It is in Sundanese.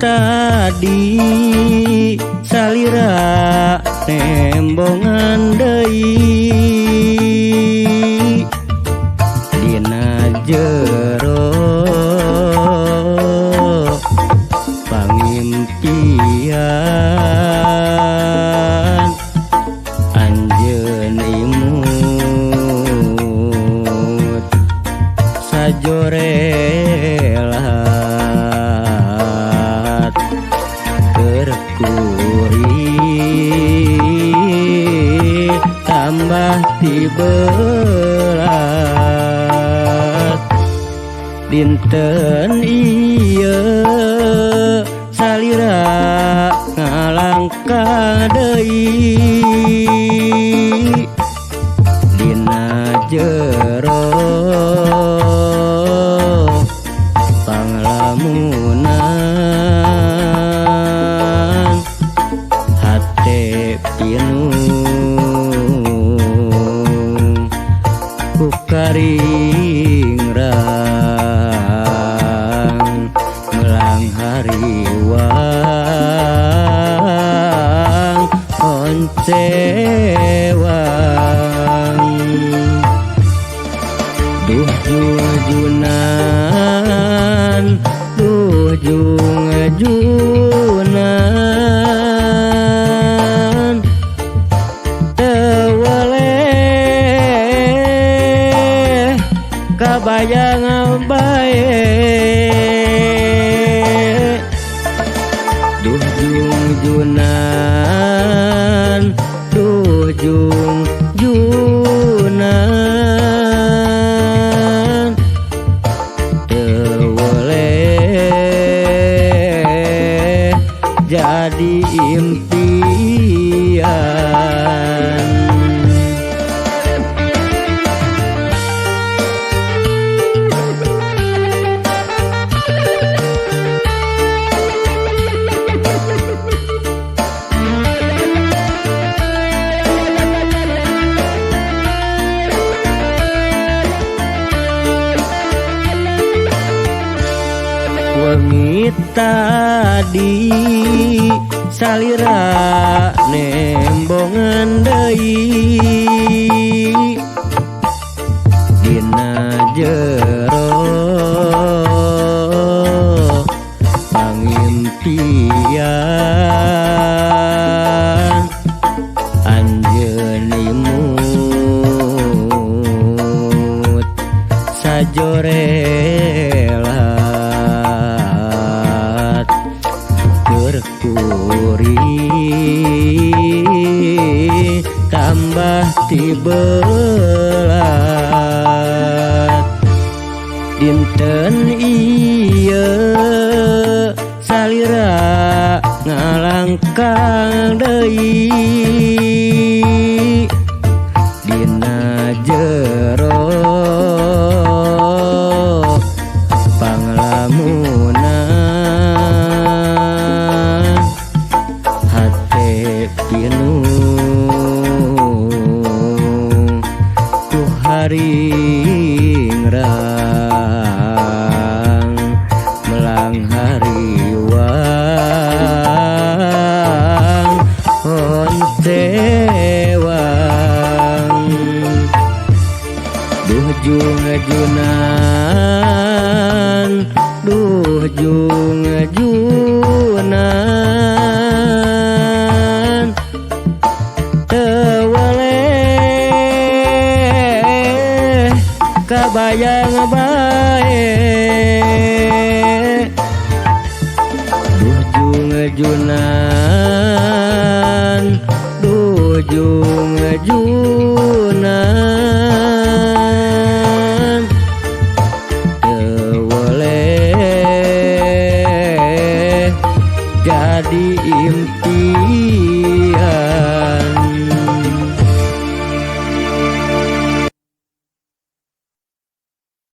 tadi salira nembongan deui dina jero pangimpian anjeun imut sajorelat terkuri tambah tibelat dinten ieu salira ngalangkah deui dina jero panglamunan hate pinuh ku karingrang melang hariwang oncewang duh jujunan duh jungajunan teweleh kabayang bae duh jungjunan duh jungjunan teweleh jadi impian. Wengi tadi salira nembongan deui dina jero pangimpian anjeun imut sajorelat terkuri tambah tibelat dinten ieu salira ngalangkah deui dina jero panglamunan hate pinuh ku haringrang melang hariwang oncewang duh jungajunan duh jungajunan teweleh kabayang bae duh jungajunan duh jungajunan